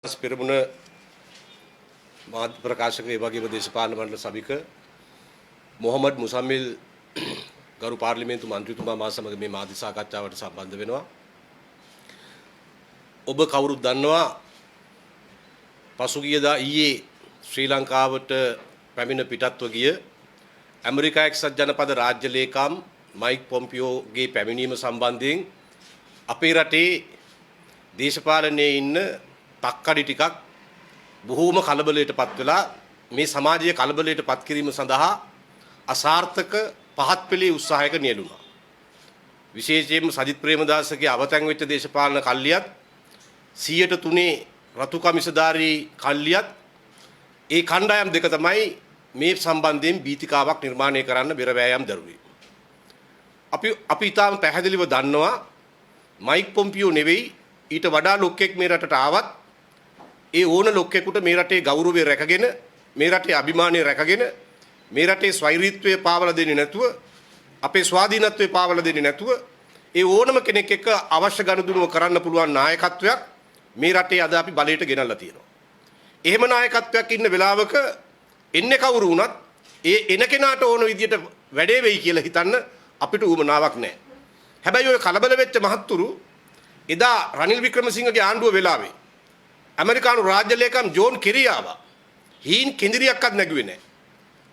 පෙරමුණ මාධ්‍ය ප්‍රකාශක ඒ වගේම දේශපාලන මණ්ඩල සභික මොහමඩ් මුසම්මිල් ගරු පාර්ලිමේන්තු මන්ත්‍රීතුමා මා සමග මේ මාධ්‍ය සාකච්ඡාවට සම්බන්ධ වෙනවා. ඔබ කවුරුත් දන්නවා පසුගියදා ඊයේ ශ්‍රී ලංකාවට පැමිණ පිටත්ව ගිය ඇමරිකා එක්සත් ජනපද රාජ්‍ය ලේකම් මයික් පොම්පියෝගේ පැමිණීම සම්බන්ධයෙන් අපේ රටේ දේශපාලනයේ ඉන්න තක්කඩි ටිකක් බොහෝම කලබලයට පත් වෙලා මේ සමාජයේ කලබලයට පත් කිරීම සඳහා අසාර්ථක පහත් පෙළේ උත්සාහයක නියැලුණා. විශේෂයෙන්ම සජිත් ප්‍රේමදාසගේ අවතැන් වෙච්ච දේශපාලන කල්ලියත් 103 රතු කමිසධාරී කල්ලියත් ඒ කණ්ඩායම් දෙක තමයි මේ සම්බන්ධයෙන් බීතිකාවක් නිර්මාණය කරන්න බෙර වෑයම් දරුවේ. අපි ඊටාම පැහැදිලිව දන්නවා මයික් පොම්පියෝ නෙවෙයි ඊට වඩා ලොක්ෙක් මේ රටට ආවත් ඒ ඕන ලොක්ෙකුට මේ රටේ ගෞරවය රැකගෙන මේ රටේ අභිමානය රැකගෙන මේ රටේ ස්වෛරීත්වය පාවලා දෙන්නේ නැතුව අපේ ස්වාධීනත්වය පාවලා දෙන්නේ නැතුව ඒ ඕනම කෙනෙක් එක්ක අවශ්‍ය ගනුදෙනුව කරන්න පුළුවන් නායකත්වයක් මේ රටේ අද අපි බලයට ගෙනල්ලා තියෙනවා. එහෙම නායකත්වයක් ඉන්න වෙලාවක එන්නේ කවුරු වුණත් ඒ එන කෙනාට ඕන විදියට වැඩේ වෙයි කියලා හිතන්න අපිට උවමනාවක් නැහැ. හැබැයි ඔය කලබල වෙච්ච මහත්තුරු එදා රනිල් වික්‍රමසිංහගේ ආණ්ඩුව වෙලාවේ ඇමරිකානු රාජ්‍ය ලේකම් ජෝන් කෙරි ආවා. හීන් කෙඳිරියක්වත් නැගුවේ නැහැ.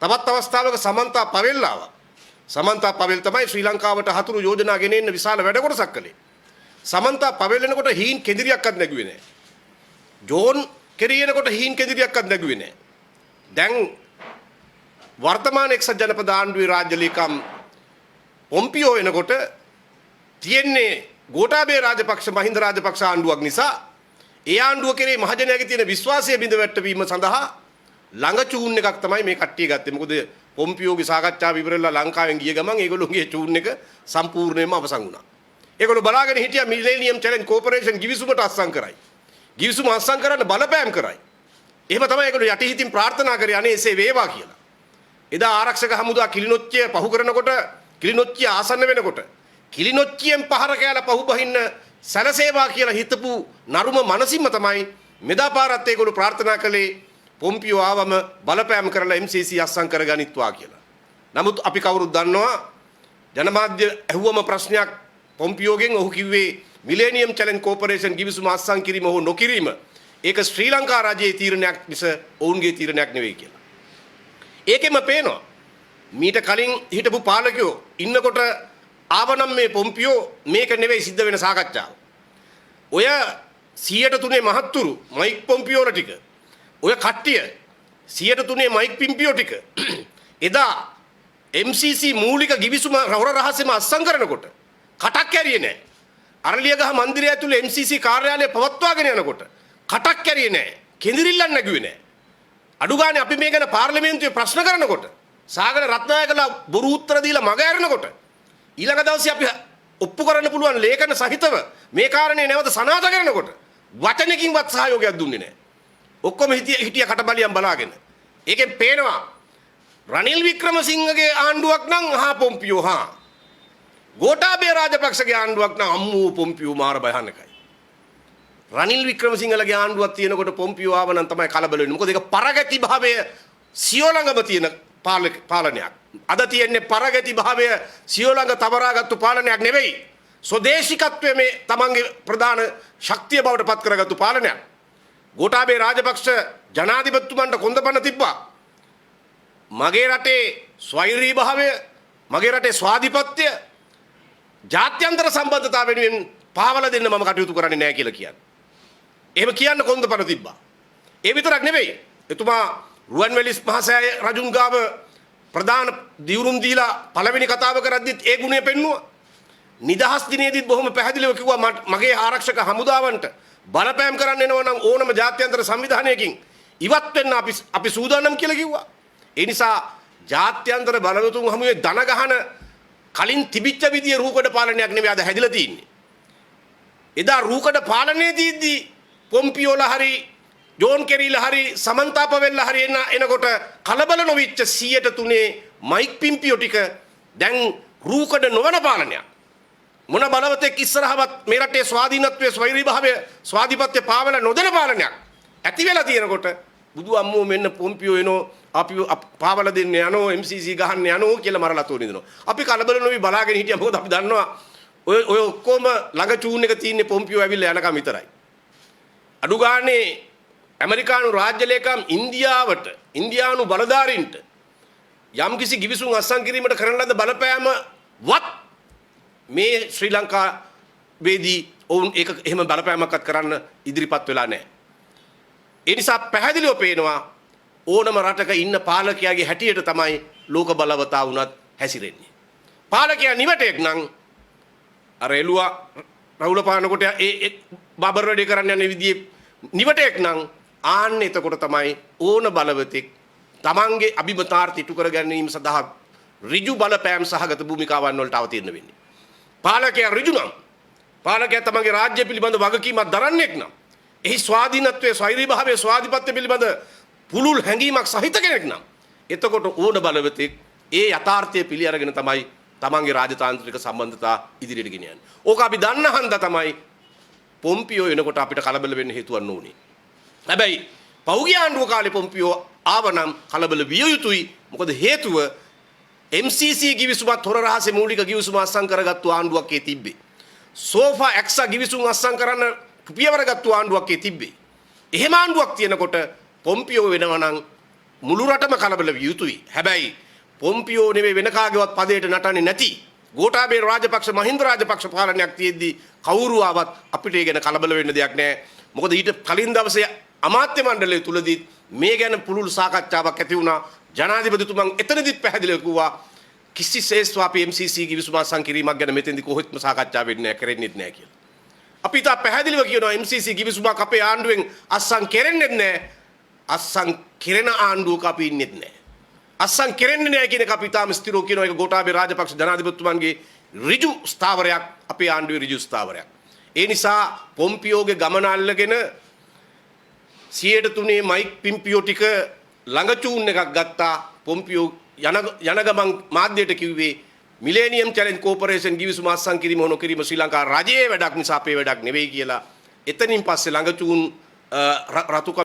තවත් අවස්ථාවක සමන්තා පවෙල් ආවා. සමන්තා පවෙල් තමයි ශ්‍රී ලංකාවට හතුරු යෝජනා ගෙන එන්න විශාල වැඩ කොටසක් කළේ. සමන්තා පවෙල් එනකොට හීන් කෙඳිරියක්වත් නැගුවේ නැහැ. ජෝන් කෙරි එනකොට හීන් කෙඳිරියක්වත් නැගුවේ නැහැ. දැන් වර්තමාන එක්සත් ජනපද ආණ්ඩුවේ රාජ්‍ය ලේකම් පොම්පියෝ එනකොට තියෙන්නේ ගෝඨාභය රාජපක්ෂ මහින්ද රාජපක්ෂ ආණ්ඩුවක් නිසා ඒ ආණ්ඩුව කෙරේ මහජනයාගේ තියෙන විශ්වාසය බිඳ වැටවීම සඳහා ළඟ චූන් එකක් තමයි මේ කට්ටිය ගත්තේ. මොකද පොම්පියෝගේ සාකච්ඡාව ඉවරලා ලංකාවෙන් ගිය ගමන් ඒගොල්ලෝගේ චූන් එක සම්පූර්ණයෙන්ම අවසන් වුණා. ඒගොල්ලෝ බලාගෙන හිටියා මිලේනියම් චැලෙන්ජ් කෝපරේෂන් ගිවිසුමට අත්සන් කරයි. ගිවිසුම අත්සන් කරන්න බලපෑම් කරයි. එහෙම තමයි ඒගොල්ලෝ යටිහිතින් ප්‍රාර්ථනා කරේ අනේ එසේ වේවා කියලා. එදා ආරක්ෂක හමුදා කිලිනොච්චිය පහු කරනකොට කිලිනොච්චිය ආසන්න වෙනකොට කිලිනොච්චියෙන් පහර කෑලා පහු බහින්න සැලසේවා කියලා හිතපු නරුම මනසින්ම තමයි මෙදා පාරත් ඒගොල්ලෝ ප්‍රාර්ථනා කළේ පොම්පියෝ ආවම බලපෑම් කරලා MCC අස්සම් කරගනිත්වා කියලා. නමුත් අපි කවුරුත් දන්නවා ජනමාධ්‍ය ඇහුවම ප්‍රශ්නයක් පොම්පියෝගෙන් ඔහු කිව්වේ මිලේනියම් චැලෙන්ජ් කෝපරේෂන් ගිවිසුම අස්සම් කිරීම හෝ නොකිරීම ඒක ශ්‍රී ලංකා රජයේ තීරණයක් මිස ඔවුන්ගේ තීරණයක් නෙවෙයි කියලා. ඒකෙම පේනවා මීට කලින් හිටපු පාලකයෝ ඉන්නකොට ආවනම් මේ පොම්පියෝ මේක නෙවෙයි සිද්ධ වෙන සාකච්ඡාව. ඔය 103 මහත්තුරු මයික් පොම්පියෝලා ටික ඔය කට්ටිය 103 මයික් පිම්පියෝ ටික එදා MCC මූලික ගිවිසුම රහොර රහසෙම අත්සන් කරනකොට කටක් කැරියේ නැහැ. අරලියගහ මන්දිරය ඇතුළේ MCC කාර්යාලය පවත්වාගෙන යනකොට කටක් කැරියේ නැහැ. කෙඳිරිල්ලක් නැගුවේ නැහැ. අඩු ගානේ අපි මේ ගැන පාර්ලිමේන්තුවේ ප්‍රශ්න කරනකොට සාගර රත්නායකලා බොරු උත්තර දීලා මග ඇරෙනකොට ඊළඟ දවසේ අපි ඔප්පු කරන්න පුළුවන් ලේඛන සහිතව මේ කාරණේ නැවත සනාථ කරනකොට වචනකින්වත් සහයෝගයක් දුන්නේ නැහැ. ඔක්කොම හිටිය කටබලියම් බලාගෙන. ඒකෙන් පේනවා රනිල් වික්‍රමසිංහගේ ආණ්ඩුවක් නම් පොම්පියෝ ගෝඨාභය රාජපක්ෂගේ ආණ්ඩුවක් නම් අම්මෝ පොම්පියෝ මාර භයානකයි. රනිල් වික්‍රමසිංහලගේ ආණ්ඩුවක් තියෙනකොට පොම්පියෝ ආව නම් තමයි කලබල වෙන්නේ. මොකද ඒක පරගති භාවය සියෝ ළඟම තියෙන පාලනයක්. අද තියෙන්නේ පරගති භාවය සියෝ ළඟ තබරාගත්තු පාලනයක් නෙවෙයි. ස්වදේශිකත්වය මේ තමන්ගේ ප්‍රධාන ශක්තිය බවට පත් කරගත්තු පාලනයක්. ගෝඨාභය රාජපක්ෂ ජනාධිපතිතුමන්ට කොන්දපණ තිබ්බා. මගේ රටේ ස්වෛරී භාවය, මගේ රටේ ස්වාධිපත්‍ය, ජාත්‍යන්තර සම්බන්ධතාව වෙනුවෙන් පාවලා දෙන්න මම කටයුතු කරන්නේ නැහැ කියලා කියන්නේ. එහෙම කියන්න කොන්දපණ තිබ්බා. ඒ විතරක් නෙවෙයි. එතුමා රුවන්වැලි මහසෑය රජුන් ගාව ප්‍රධාන දියුරුම් දීලා පළවෙනි කතාව කරද්දිත් ඒ ගුණය පෙන්නුවා. නිදහස් දිනේදීත් බොහොම පැහැදිලිව කිව්වා මගේ ආරක්ෂක හමුදාවන්ට බලපෑම් කරන්න එනවා නම් ඕනම ජාත්‍යන්තර සංවිධානයකින් ඉවත් වෙන්න අපි සූදානම් කියලා කිව්වා. ඒ නිසා ජාත්‍යන්තර බලවතුන් හමුවේ දන ගහන කලින් තිබිච්ච විදිය රූකඩ පාලනයක් නෙවෙයි අද හැදිලා තියෙන්නේ. එදා රූකඩ පාලනයේදී පොම්පියෝලා හරි ජෝන් කෙරීලා හරි සමන්තා පවෙල්ලා හරි එනකොට කලබල නොවිච්ච 103 මයික් පිම්පියෝ ටික දැන් රූකඩ නොවන පාලනයක්. මොන බලවතෙක් ඉස්සරහවත් මේ රටේ ස්වාධීනත්වයේ ස්වෛරීභාවය ස්වාධිපත්‍ය පාවල නොදෙන පාලනයක් ඇති වෙලා තියෙනකොට බුදු අම්මෝ මෙන්න පොම්පියෝ එනෝ අපි පාවල දෙන්න යනෝ MCC ගහන්න යනෝ කියලා මරලා තෝරිනවා. අපි කලබල නොවි බලාගෙන හිටියා. මොකද අපි දන්නවා ඔය ඔක්කොම ළඟ චූන් එක තියෙන්නේ පොම්පියෝ ඇවිල්ලා යනකම් විතරයි. අඩු ගානේ ඇමරිකානු රාජ්‍ය ලේකම් ඉන්දියානු බලධාරීන්ට යම්කිසි ගිවිසුම් අත්සන් කිරීමට කරන ලද බලපෑම වත් මේ ශ්‍රී ලංකා වේදී ඔවුන් ඒක එහෙම බලපෑමක්වත් කරන්න ඉදිරිපත් වෙලා නැහැ. ඒ නිසා පැහැදිලිව පේනවා ඕනම රටක ඉන්න පාලකයාගේ හැටියට තමයි ලෝක බලවතා වුණත් හැසිරෙන්නේ. පාලකයා නිවටෙක් නම් අර එළුවා රවුල පානකොට ඒ බබර් වැඩේ කරන්න යන විදිහේ නිවටෙක් නම් ආන්න එතකොට තමයි ඕන බලවතෙක් තමන්ගේ අභිමතාර්ථ ඉටු කර ගැනීම සඳහා ඍජු බලපෑම් සහගත භූමිකාවන් වලට අවතීර්ණ වෙන්නේ. පාලකයා ඍජු නම් පාලකයා තමන්ගේ රාජ්‍ය පිළිබඳ වගකීමක් දරන්නෙක් නම් එහි ස්වාධීනත්වයේ ස්වෛරීභාවයේ ස්වාධිපත්‍ය පිළිබඳ පුළුල් හැඟීමක් සහිත කෙනෙක් නම් එතකොට ඕන බලවතෙක් ඒ යථාර්ථය පිළි අරගෙන තමයි තමන්ගේ රාජතාන්ත්‍රික සම්බන්ධතා ඉදිරියට ගෙන යන්නේ. ඕක අපි දන්න හන්දා තමයි පොම්පියෝ එනකොට අපිට කලබල වෙන්න හේතුවක් නොඋනේ. හැබැයි පෞගිය ආණ්ඩුව කාලේ පොම්පියෝ ආවනම් කලබල විය යුතුයි. මොකද හේතුව MCC ගිවිසුමත් හොර රහසේ මූලික ගිවිසුම අත්සන් කරගත්තු ආණ්ඩුවක් ඒ තිබ්බේ. සෝෆා එක්සා ගිවිසුම් අත්සන් කරන්න පියවර ගත්තු ආණ්ඩුවක් ඒ තිබ්බේ. එහෙම ආණ්ඩුවක් තියෙනකොට පොම්පියෝ වෙනවා නම් මුළු රටම කලබල විය යුතුයි. හැබැයි පොම්පියෝ නෙවෙයි වෙන කාගේවත් පදයට නටන්නේ නැති ගෝඨාභය රාජපක්ෂ මහින්ද රාජපක්ෂ පාලනයක් තියෙද්දි කවුරු ආවත් අපිට ඒ ගැන කලබල වෙන්න දෙයක් නැහැ. මොකද ඊට කලින් දවසේ අමාත්‍ය මණ්ඩලය තුලදී මේ ගැන පුළුල් සාකච්ඡාවක් ඇති වුණා. ජනාධිපතිතුමන් එතනදිත් පැහැදිලිව කිව්වා කිසිසේත් අපි MCC ගිවිසුම අත්සන් කිරීමක් ගැන මෙතෙන්දි කොහෙත්ම සාකච්ඡා වෙන්නේ නැහැ, කරෙන්නෙත් නැහැ කියලා. අපි තා පැහැදිලිව කියනවා MCC ගිවිසුමක් අපේ ආණ්ඩුවෙන් අත්සන් කෙරෙන්නේ නැහැ. අත්සන් කෙරෙන ආණ්ඩුවක අපි ඉන්නෙත් නැහැ. අත්සන් කෙරෙන්නේ නැහැ කියන එක අපි තාම ස්ථිරව කියනවා. ඒක ගෝඨාභය රාජපක්ෂ ජනාධිපතිතුමන්ගේ ඍජු ස්ථාවරයක්, අපේ ආණ්ඩුවේ ඍජු ස්ථාවරයක්. ඒ නිසා පොම්පියෝගේ ගමන අල්ලගෙන 103 මයික් පිම්පියෝ ටික ළඟ චූන් එකක් ගත්තා. පොම්පියෝ යන ගමන් මාධ්‍යයට කිව්වේ මිලේනියම් චැලෙන්ජ් කෝපරේෂන් ගිවිසුම අත්සන් කිරීම නොකිරීම ශ්‍රී ලංකා රජයේ වැඩක් නිසා අපේ වැඩක් නෙවෙයි කියලා. එතනින් පස්සේ ළඟ චූන් රතුක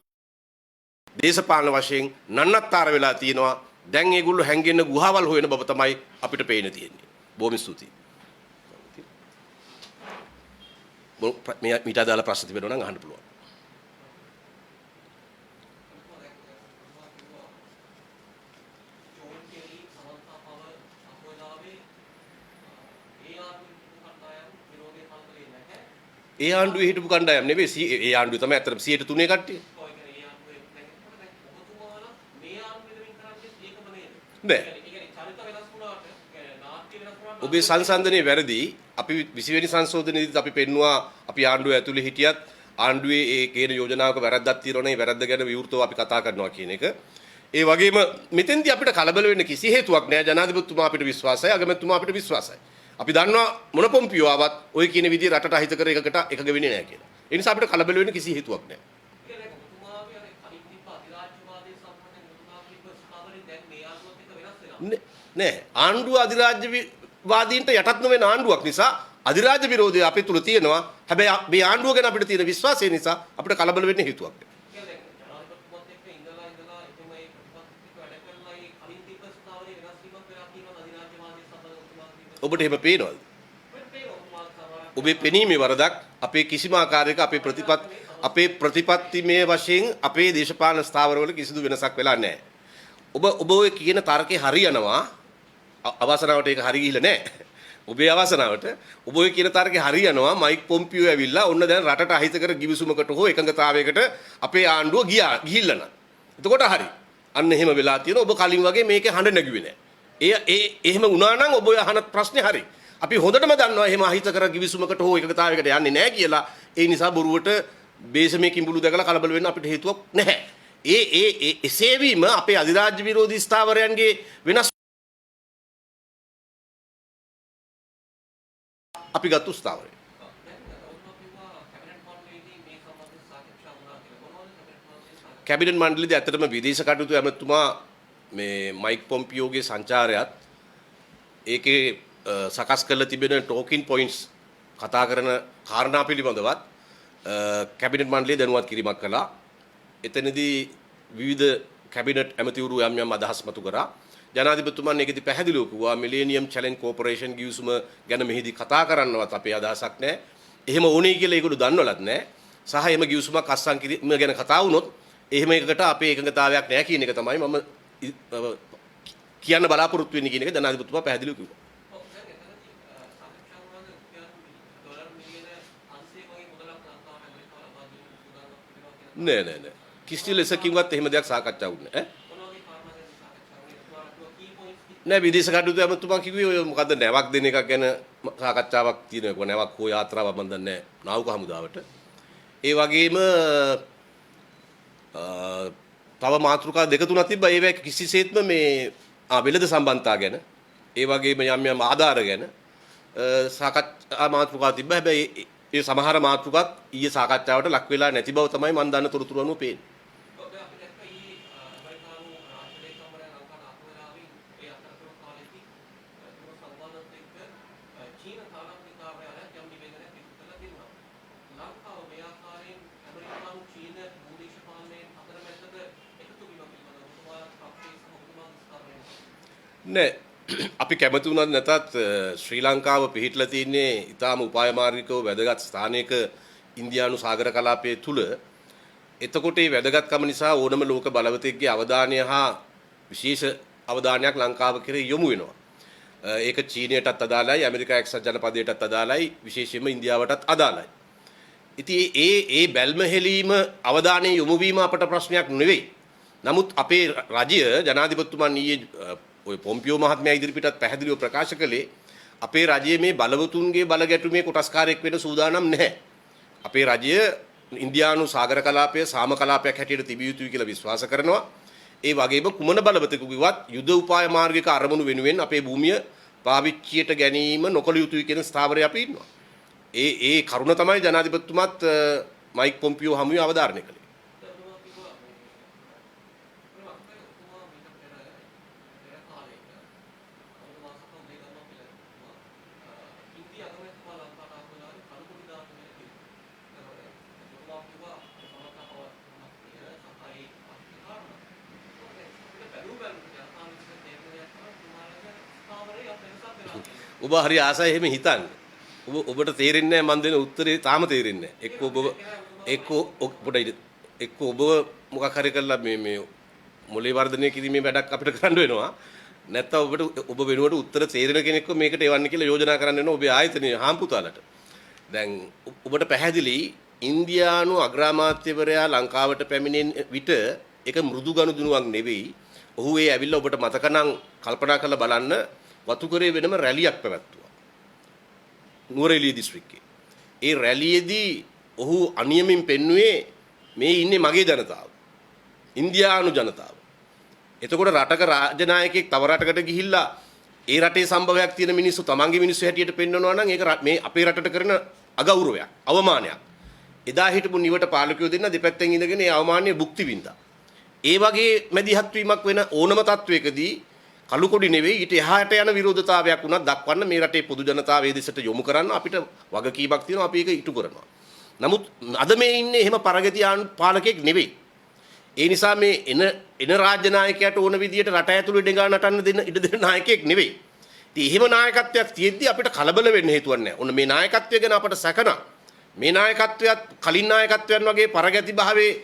දේශපාලන වශයෙන් නන්නත්තර වෙලා තියෙනවා. දැන් ඒගොල්ලෝ හැංගෙන්න ගුහාවල් හොයන බව තමයි අපිට පේන තියෙන්නේ. බොහොම ස්තුතියි. මීට අදාළ ප්‍රශ්න තිබෙනවා නම් අහන්න පුළුවන්. ඒ ආණ්ඩුවේ හිටපු කණ්ඩායම් නෙවෙයි ඒ ආණ්ඩුවේ තමයි අතට 103 කට්ටිය. නෑ. ඔබේ සංසන්දනයේ වැරදි. අපි 20 වෙනි සංශෝධනයේදීත් අපි පෙන්නවා අපි ආණ්ඩුව ඇතුලේ හිටියත් ආණ්ඩුවේ ඒ කේන යෝජනාවක වැරද්දක් තියෙනවා නේ වැරද්ද ගැන විවෘතව අපි කතා කරනවා කියන එක. ඒ වගේම මෙතෙන්දී අපිට කලබල වෙන්න කිසි හේතුවක් නෑ. ජනාධිපතිතුමා අපිට විශ්වාසයි, අගමැතිතුමා අපිට විශ්වාසයි. අපි දන්නවා මොන පොම්පියෝ ආවත් ඔය කියන විදිහේ රටට අහිත කර එකකට එකග වෙන්නේ නැහැ කියලා. ඒ නිසා අපිට කලබල වෙන්න කිසි හේතුවක් නැහැ. නෑ ආණ්ඩුව අධිරාජ්‍යවාදීන්ට යටත් නොවන ආණ්ඩුවක් නිසා අධිරාජ්‍ය විරෝධය අපේ තුල තියෙනවා. හැබැයි මේ ආණ්ඩුව ගැන අපිට තියෙන විශ්වාසය නිසා අපිට කලබල වෙන්න හේතුවක් නැහැ. ඔබට එහෙම පේනවද? ඔබේ පෙනීමේ වරදක් අපේ කිසිම ආකාරයක අපේ ප්‍රතිපත්තිමය වශයෙන් අපේ දේශපාලන ස්ථාවරවල කිසිදු වෙනසක් වෙලා නැහැ. ඔබ ඔය කියන තර්කේ හරියනවා. අවසනාවට ඒක හරි ගිහිල්ලා නැහැ. ඔබේ අවසනාවට ඔබ ඔය කියන තර්කේ හරියනවා. මයික් පොම්පියෝ ඇවිල්ලා ඔන්න දැන් රටට අහිත කර ගිවිසුමකට හෝ එකඟතාවයකට අපේ ආණ්ඩුව ගිහිල්ලා නම්. එතකොට හරි. අන්න එහෙම වෙලා තියෙනවා. ඔබ කලින් වගේ මේකේ හඬ නැගුවේ නැහැ. එහෙම වුණා නම් ඔබ අහන ප්‍රශ්නේ හරි. අපි හොඳටම දන්නවා එහෙම අහිත කර ගිවිසුමකට හෝ එකකතාවයකට යන්නේ නැහැ කියලා. ඒ නිසා බොරුවට බේසමේ කිඹුළු දැකලා කලබල වෙන්න අපිට හේතුවක් නැහැ. එසේ වීම අපේ අධිරාජ්‍ය විරෝධී ස්ථාවරයන්ගේ වෙනස් අපි ගත්තු ස්ථාවරය. කැබිනට් මණ්ඩලයේදී ඇත්තටම විදේශ කටයුතු ඇමතුමා මේ මයික් පොම්පියෝගේ සංචාරයත් ඒකේ සකස් කරලා තිබෙන ටෝකින් පොයින්ට්ස් කතා කරන කාරණා පිළිබඳවත් කැබිනට් මණ්ඩලය දැනුවත් කිරීමක් කළා. එතනදී විවිධ කැබිනට් ඇමතිවරු යම් යම් අදහස් මතු කරා. ජනාධිපතිතුමන් ඒකෙදි පැහැදිලිව කිව්වා මිලේනියම් චැලෙන්ජ් කෝපරේෂන් ගිවිසුම ගැන මෙහිදී කතා කරන්නවත් අපේ අදහසක් නැහැ. එහෙම ඕනේ කියලා ඒගොල්ලෝ දන්නවලත් නැහැ. සහ එහෙම ගිවිසුමක් අත්සන් කිරීම ගැන කතා වුණොත් එහෙම එකකට අපේ එකඟතාවයක් නැහැ කියන එක තමයි මම කියන්න බලාපොරොත්තු වෙන්නේ කියන එක ජනාධිපතිතුමා පැහැදිලිව කිව්වා. නෑ. කිසි ලෙසකින්වත් එහෙම දෙයක් සාකච්ඡා වුණේ නැහැ. නෑ විදේශ කටයුතු ඇමතුමා කිව්වේ ඔය මොකද්ද නැවක් දෙන එකක් ගැන සාකච්ඡාවක් තියෙනවා. නැවක් හෝ යාත්‍රාවක් මම දන්නේ නැහැ නාවික හමුදාවට. ඒ වගේම තව මාතෘකා දෙක තුනක් තිබ්බා. ඒවැ කිසිසේත්ම මේ වෙළඳ සම්බන්ධතා ගැන ඒ වගේම යම් ආධාර ගැන සාකච්ඡා මාතෘකා තිබ්බා. හැබැයි ඒ සමහර මාතෘකාත් ඊයේ සාකච්ඡාවට ලක් වෙලා නැති බව තමයි මම දන්න තොරතුරු අනුව පේන්නේ. නෑ අපි කැමති වුණත් නැතත් ශ්‍රී ලංකාව පිහිටලා තින්නේ ඊටාම උපායමාර්ගිකව වැදගත් ස්ථානයක ඉන්දියානු සාගර කලාපයේ තුල. එතකොට මේ වැදගත්කම නිසා ඕනම ලෝක බලවතෙක්ගේ අවධානය හා විශේෂ අවධානයක් ලංකාව කෙරෙහි යොමු වෙනවා. ඒක චීනයටත් අදාළයි, ඇමරිකා එක්සත් ජනපදයටත් අදාළයි, විශේෂයෙන්ම ඉන්දියාවටත් අදාළයි. ඉතින් ඒ බැල්ම හෙලීම අවධානය යොමු වීම අපට ප්‍රශ්නයක් නෙවෙයි. නමුත් අපේ රජය ජනාධිපතිතුමන් ඊයේ ඔය පොම්පියෝ මහත්මයා ඉදිරිපිටත් පැහැදිලිව ප්‍රකාශ කළේ අපේ රජයේ මේ බලවතුන්ගේ බලගැටුමේ කොටස්කාරයෙක් වෙන්න සූදානම් නැහැ. අපේ රජය ඉන්දියානු සාගර කලාපය සාම කලාපයක් හැටියට තිබිය යුතුයි කියලා විශ්වාස කරනවා. ඒ වගේම කුමන බලවතෙකුගේවත් යුද උපාය මාර්ගික අරමුණු වෙනුවෙන් අපේ භූමිය පාවිච්චියට ගැනීම නොකළ යුතුයි කියන ස්ථාවරය අපි ඉන්නවා. ඒ කරුණ තමයි ජනාධිපතිතුමාත් මයික් පොම්පියෝ හමුවේ අවධාරණය කළේ. ඔබ හරි ආසයි එහෙම හිතන්නේ. ඔබට තේරෙන්නේ නැහැ මන් දෙන උත්තරේ තාම තේරෙන්නේ නැහැ. එක්ක ඔබ මොකක් හරි කරලා මේ මොලේ වර්ධනය කිරීමේ වැඩක් අපිට කරන්න වෙනවා. නැත්නම් ඔබ වෙනුවට උත්තර තේරෙන කෙනෙක්ව මේකට එවන්න කියලා යෝජනා කරන්න වෙනවා ඔබේ ආයතනයේ හාම්පුතාලට. දැන් ඔබට පැහැදිලි ඉන්දියානු අග්‍රාමාත්‍යවරයා ලංකාවට පැමිණෙන විට ඒක මෘදු ගනුදෙනුවක් නෙවෙයි. ඔහු ඒ ඇවිල්ලා ඔබට මතක නම් කල්පනා කරලා බලන්න වතුකරේ වෙනම රැලියක් පැවැත්තුවා නුවරඑළිය දිස්ත්‍රික්කයේ. ඒ රැලියේදී ඔහු අනියමින් පෙන්වුවේ මේ ඉන්නේ මගේ ජනතාව. ඉන්දියානු ජනතාව. එතකොට රටක රාජනායකයෙක් තව රටකට ගිහිල්ලා ඒ රටේ සම්භවයක් තියෙන මිනිස්සු තමන්ගේ මිනිස්සු හැටියට පෙන්වනවා නම් ඒක මේ අපේ රටට කරන අගෞරවයක්, අවමානයක්. එදා හිටපු නිවට පාලකයෝ දෙන්න දෙපැත්තෙන් ඉඳගෙන ඒ අවමානය භුක්ති විඳා. ඒ වගේ මැදිහත් වීමක් වෙන ඕනම තත්වයකදී කළු කොඩි නෙවෙයි ඊට එහාට යන විරෝධතාවයක් උනත් දක්වන්න මේ රටේ පොදු ජනතාවයේ දෙසට යොමු කරන්න අපිට වගකීමක් තියෙනවා. අපි ඒක ඉටු කරනවා. නමුත් අද මේ ඉන්නේ එහෙම පරගතියාන් පාලකෙක් නෙවෙයි. ඒ නිසා මේ එන රාජ්‍ය නායකයාට ඕන විදියට රට ඇතුළේ ඩෙඟා නටන්න දෙන්න ඉඩ දෙන නායකයෙක් නෙවෙයි. ඉතින් එහෙම නායකත්වයක් තියෙද්දි අපිට කලබල වෙන්න හේතුවක් නැහැ. ඔන්න මේ නායකත්වය ගැන අපට සැකනා. මේ නායකත්වයත් කලින් නායකත්වයන් වගේ පරගති භාවයේ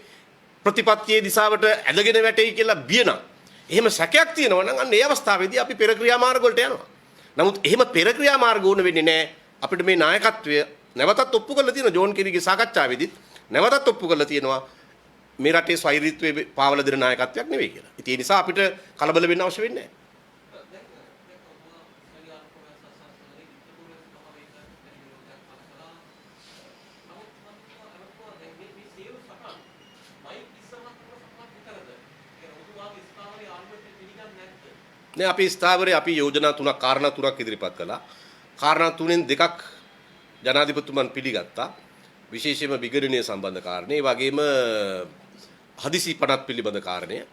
ප්‍රතිපත්තියේ දිශාවට ඇදගෙන වැටෙයි කියලා බියනම් එහෙම සැකයක් තියෙනවා නම් අන්න ඒ අවස්ථාවේදී අපි පෙර ක්‍රියා මාර්ග වලට යනවා. නමුත් එහෙම පෙර ක්‍රියා මාර්ග ඕන වෙන්නේ නැහැ. අපිට මේ නායකත්වය නැවතත් ඔප්පු කරලා තියෙනවා. ජෝන් කෙරිගේ සාකච්ඡාවේදීත් නැවතත් ඔප්පු කරලා තියෙනවා මේ රටේ ස්වෛරීත්වයේ පාවල දෙන නායකත්වයක් නෙවෙයි කියලා. ඉතින් ඒ නිසා අපිට කලබල වෙන්න අවශ්‍ය වෙන්නේ නැහැ. නේ අපි ස්ථාවරේ අපි යෝජනා තුනක් කාරණා තුනක් ඉදිරිපත් කළා. කාරණා තුනෙන් දෙකක් ජනාධිපතිතුමන් පිළිගත්තා. විශේෂයෙන්ම විගණනීය සම්බන්ධ කාරණේ, ඒ වගේම හදිසි පනත් පිළිබඳ කාරණය.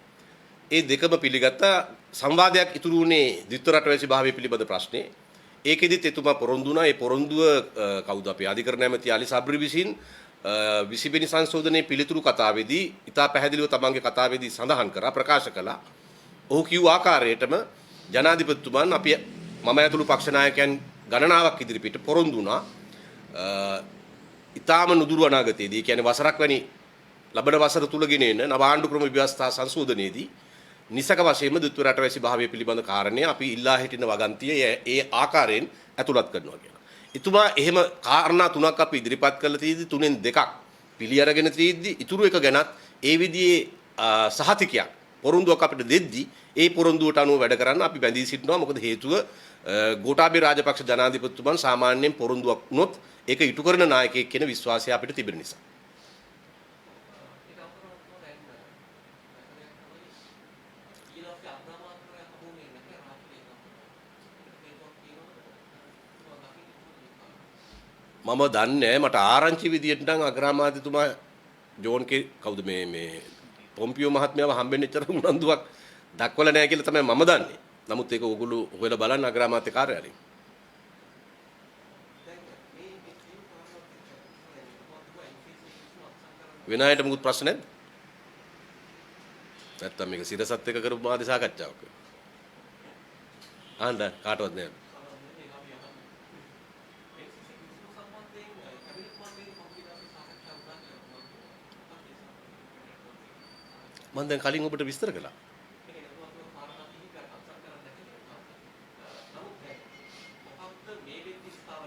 ඒ දෙකම පිළිගත්තා. සංවාදයක් ඉතුරු වුණේ ද්විත්ව රටවැසි භාවය පිළිබඳ ප්‍රශ්නේ. ඒකෙදිත් එතුමා පොරොන්දු වුණා. ඒ පොරොන්දුව කවුද අපේ අධිකරණ ඇමති අලි සබ්රි විසින් විසිබෙනි සංශෝධනයේ පිළිතුරු කතාවේදී ඉතා පැහැදිලිව තමන්ගේ කතාවේදී සඳහන් කරා ප්‍රකාශ කළා. ඔහු කිව් ආකාරයටම ජනාධිපතිතුමන් අපි මම ඇතුළු පක්ෂ නායකයන් ගණනාවක් ඉදිරිපිට පොරොන්දු වුණා. ඉතාම නුදුරු අනාගතයේදී කියන්නේ වසරක් වැනි ලබන වසර තුල ගෙන එන නව ආණ්ඩුක්‍රම ව්‍යවස්ථා සංශෝධනයේදී නිසක වශයෙන්ම ද්විත්ව රටවැසි භාවය පිළිබඳ කාරණේ අපි ඉල්ලා හිටින වගන්තිය ඒ ආකාරයෙන් ඇතුළත් කරනවා කියලා. එතුමා එහෙම කාරණා තුනක් අපි ඉදිරිපත් කළ තීදි තුනෙන් දෙකක් පිළි අරගෙන තීද්දි ඉතුරු එක ගැනත් ඒ විදිහේ සහතිකයක් පොරොන්දුවක් අපිට දෙද්දි ඒ පොරොන්දුවට අනුව වැඩ කරන්න අපි බැඳී සිටිනවා. මොකද හේතුව ගෝඨාභය රාජපක්ෂ ජනාධිපතිතුමන් සාමාන්‍යයෙන් පොරොන්දුවක් වුණොත් ඒක ඉටු කරන නායකයෙක් කියන විශ්වාසය අපිට තිබෙන නිසා. මම දන්නේ මට ආරංචි විදියට නම් අග්‍රාමාත්‍යතුමා ජෝන් කේ කවුද මේ පොම්පියෝ මහත්මයාව හම්බෙන්න ඉතර උනන්දුවක් දක්වලා නැහැ කියලා තමයි මම දන්නේ. නමුත් ඒක ඕගොල්ලෝ හොයලා බලන්න අග්‍රාමාත්‍ය කාර්යාලයෙන්. වෙන අයට මොකුත් ප්‍රශ්න නැද්ද? නැත්තම් මේක සිරසත් එක්ක කරපු මාධ්‍ය සාකච්ඡාවක්. ආන්න කාටවත් නෑ. මම දැන් කලින් ඔබට විස්තර කළා.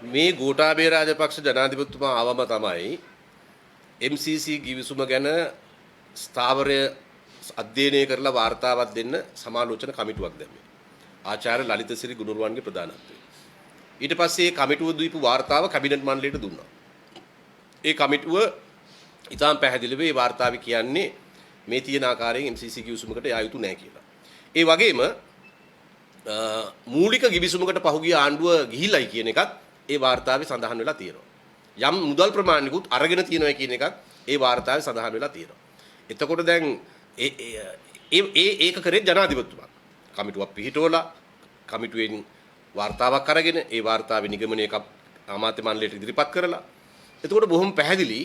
මේ ගෝඨාභය රාජපක්ෂ ජනාධිපතිතුමා ආවම තමයි MCC ගිවිසුම ගැන ස්ථාවරය අධ්‍යයනය කරලා වාර්තාවක් දෙන්න සමාලෝචන කමිටුවක් දැම්මේ. ආචාර්ය ලලිතසිරි ගුණරුවන්ගේ ප්‍රධානත්වයෙන්. ඊට පස්සේ මේ කමිටුව දීපු වාර්තාව කැබිනට් මණ්ඩලයට දුන්නා. ඒ කමිටුව ඉතාම පැහැදිලිව මේ වාර්තාවේ කියන්නේ මේ තියෙන ආකාරයෙන් MCC ගිවිසුමකට යා යුතු නැහැ කියලා. ඒ වගේම මූලික ගිවිසුමකට පහුගිය ආණ්ඩුව ගිහිල්ලයි කියන එකත් ඒ වාර්තාවේ සඳහන් වෙලා තියෙනවා. යම් මුදල් ප්‍රමාණිකුත් අරගෙන තියෙනවා කියන එකත් ඒ වාර්තාවේ සඳහන් වෙලා තියෙනවා. එතකොට දැන් ඒක කරේ ජනාධිපතිතුමා. කමිටුවක් පිහිටවලා කමිටුවෙන් වාර්තාවක් අරගෙන ඒ වාර්තාවේ නිගමනයක අමාත්‍ය මණ්ඩලයට ඉදිරිපත් කරලා එතකොට බොහොම පැහැදිලි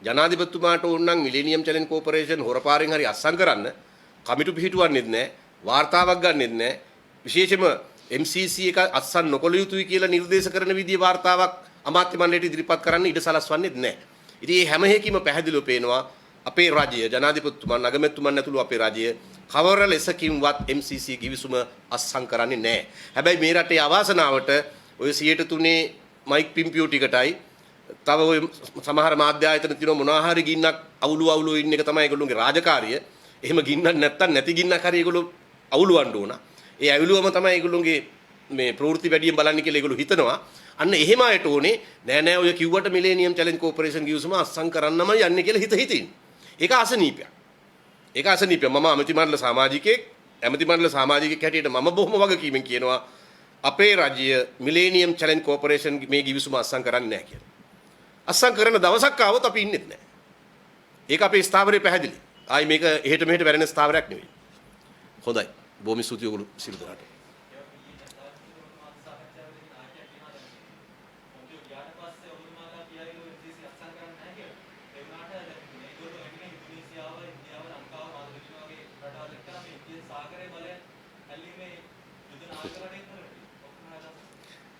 ජනාධිපතිතුමාට ඕන නම් මිලේනියම් චැලෙන්ජ් කෝපරේෂන් හොරපාරෙන් හරි අස්සම් කරන්න කමිටු පිහිටුවන්නෙත් නැහැ වාර්තාවක් ගන්නෙත් නැහැ විශේෂයෙන්ම MCC එක අස්සම් නොකළ යුතුයි කියලා නිර්දේශ කරන විදිහේ වාර්තාවක් අමාත්‍ය මණ්ඩලයට ඉදිරිපත් කරන්න ඉඩ සලස්වන්නේත් නැහැ. ඉතින් මේ හැම එකකින්ම පැහැදිලිව පේනවා අපේ රජය ජනාධිපතිතුමන් අගමැතිතුමන් ඇතුළු අපේ රජය කවර ලෙසකින්වත් MCC ගිවිසුම අස්සම් කරන්නේ නැහැ. හැබැයි මේ රටේ අවාසනාවට ඔය 103 මයික් පිම්පියෝ ටිකටයි තව ඔය සමහර මාධ්‍ය ආයතන තියෙනවා මොනවා හරි ගින්නක් අවුල ඉන්න එක තමයි ඒගොල්ලෝගේ රාජකාරිය. එහෙම ගින්නක් නැත්තම් නැති ගින්නක් හරි ඒගොල්ලෝ අවුලවන්න ඕන. ඒ අවුලුවම තමයි ඒගොල්ලෝගේ මේ ප්‍රවෘත්ති වැඩියෙන් බලන්නේ කියලා ඒගොල්ලෝ හිතනවා. අන්න එහෙම අයට ඕනේ නෑ ඔය කිව්වට මිලේනියම් චැලෙන්ජ් කෝපරේෂන් ගිවිසුම අස්සම් කරන්නම යන්නේ කියලා හිතින්. ඒක අසනීපයක්. ඒක අසනීපයක්. මම ඇමති මණ්ඩල සමාජිකයෙක් හැටියට මම බොහොම වගකීමෙන් කියනවා අපේ රජය මිලේනියම් චැලෙන්ජ් කෝපරේෂන් මේ ගිවිසුම අස්සම් කරන්නේ නැහැ කියලා. අස්සම් කරන දවසක් ආවොත් අපි ඉන්නෙත් නැහැ. ඒක අපේ ස්ථාවරයේ පැහැදිලි. ආයි මේක එහෙට මෙහෙට වැරෙන ස්ථාවරයක් නෙවෙයි. හොඳයි. බොහොම ස්තුතියි ඔයගොල්ලෝ සියලු දෙනාට.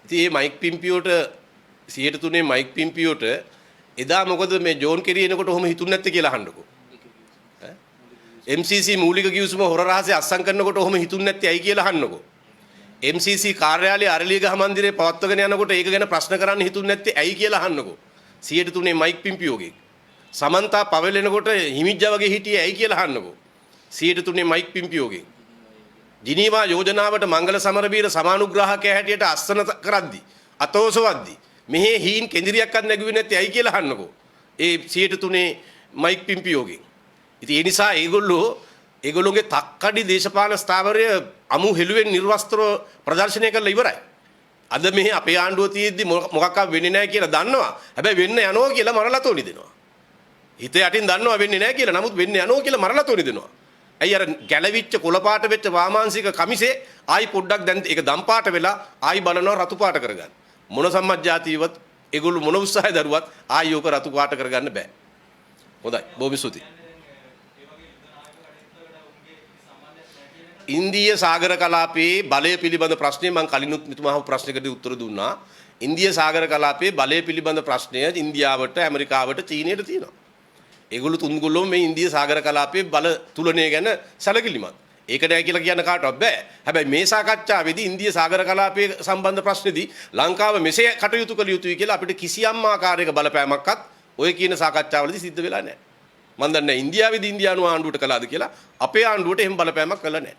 ඉතින් මේ මයික් පිම්පියෝට 103 මයික් පිම්පියෝට එදා මොකද මේ ජෝන් කෙරි එනකොට ඔහොම හිතුන්නේ නැත්තේ කියලා අහන්නකෝ. MCC මූලික ගිවිසුම හොර රහසේ අස්සම් කරනකොට ඔහොම හිතුන්නේ නැත්තේ ඇයි කියලා අහන්නකෝ. MCC කාර්යාලයේ අරලියගහ මන්දිරේ පවත්වගෙන යනකොට ඒක ගැන ප්‍රශ්න කරන්න හිතුන්නේ නැත්තේ ඇයි කියලා අහන්නකෝ. 103 මයික් පිම්පියෝගේ. සමන්තා පවෙලෙනකොට හිමිජ්ජා වගේ හිටියේ ඇයි කියලා අහන්නකෝ. 103 මයික් පිම්පියෝගේ. ජිනීවා යෝජනාවට මංගල සමරබීර සමානුග්‍රාහකයා හැටියට අස්සන කරද්දි අතෝසවද්දි මෙහි හීන් කෙඳිරියක්වත් නැගුවේ නැත්තේ ඇයි කියලා අහන්නකෝ. ඒ 103 මයික් පිම්පියෝගෙන්. ඉතින් ඒ නිසා ඒගොල්ලෝගේ තක්කඩි දේශපාලන ස්ථාවරය අමු හෙළුවෙන් නිර්වස්ත්‍රව ප්‍රදර්ශනය කරලා ඉවරයි. අද මෙහි අපේ ආණ්ඩුව තියෙද්දි මොකක්වත් වෙන්නේ නැහැ කියලා දන්නවා. හැබැයි වෙන්න යනවා කියලා මරලා තෝනි දෙනවා. හිත යටින් දන්නවා වෙන්නේ නැහැ කියලා. නමුත් වෙන්න යනවා කියලා මරලා තෝනි දෙනවා. ඇයි අර ගැලවිච්ච කොළ පාට වෙච්ච වාමාංශික කමිසේ ආයි පොඩ්ඩක් දැන් ඒක දම් පාට වෙලා ආයි බලනවා රතු පාට කරගන්න. මොන සම්මජ්ජාතියවත් ඒගොල්ලෝ මොන උත්සාහය දරුවත් ආයෝක රතු පාට කරගන්න බෑ. හොඳයි. බොහොම ස්තුතියි. ඉන්දීය සාගර කලාපයේ බලය පිළිබඳ ප්‍රශ්නය මම කලිනුත් මෙතුමා ප්‍රශ්නයකට උත්තර දුන්නා. ඉන්දීය සාගර කලාපයේ බලය පිළිබඳ ප්‍රශ්නය ඉන්දියාවට, ඇමරිකාවට, චීනයට තියෙනවා. ඒගොල්ලෝ තුන්ගොල්ලෝ මේ ඉන්දීය සාගර කලාපයේ බල තුලනය ගැන සැලකිලිමත්. ඒක නෑ කියලා කියන්න කාටවත් බෑ. හැබැයි මේ සාකච්ඡාවේදී ඉන්දීය සාගර කලාපයේ සම්බන්ධ ප්‍රශ්නේදී ලංකාව මෙසේ කටයුතු කළ යුතුයි කියලා අපිට කිසියම් ආකාරයක බලපෑමක්වත් ඔය කියන සාකච්ඡාවලදී සිද්ධ වෙලා නෑ. මම දන්නේ නැහැ ඉන්දියාවේදී ඉන්දියානු ආණ්ඩුවට කළාද කියලා. අපේ ආණ්ඩුවට එහෙම බලපෑමක් කළා නෑ.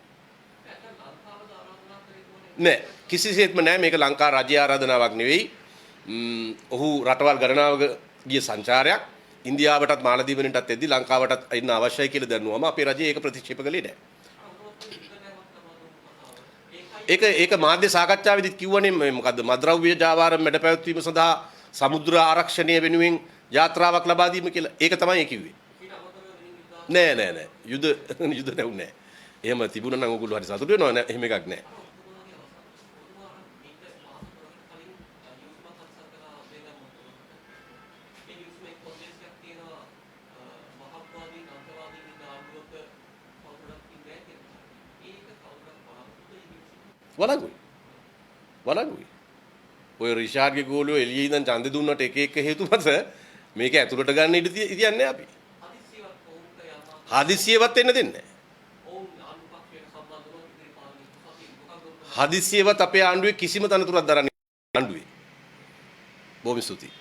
නෑ කිසිසේත්ම නෑ මේක ලංකා රජය ආරාධනාවක් නෙවෙයි. ඔහු රටවල් ගණනාවක ගිය සංචාරයක් ඉන්දියාවටත් මාලදීවනටත් එද්දි ලංකාවටත් එන්න අවශ්‍යයි කියලා දැනුවම අපේ රජය ඒක ප්‍රතික්ෂේප කළේ නෑ. ඒක මාධ්‍ය සාකච්ඡාවේදීත් කිව්වනේ මොකද්ද මද්‍රව්‍ය ජාවාරම් මැඩ පැවැත්වීම සඳහා සමුද්‍ර ආරක්ෂණය වෙනුවෙන් යාත්‍රාවක් ලබා දීම කියලා. ඒක තමයි කිව්වේ. නෑ. යුද නැවුනේ. එහෙම තිබුණා නම් ඔයගොල්ලෝ හරි සතුටු වෙනවා නෑ. එහෙම එකක් නෑ. වලංගුයි. ඔය රිෂාඩ්ගේ ගෝලියෝ එළියේ ඉඳන් ඡන්දෙ දුන්නට එක එක හේතු මත මේක ඇතුළට ගන්න ඉඩ තියන්නේ අපි. හදිසියෙවත් එන්න දෙන්නේ නැහැ. හදිසියෙවත් අපේ ආණ්ඩුවේ කිසිම තනතුරක් දරන්නේ ආණ්ඩුවේ. බොහොම ස්තුතියි.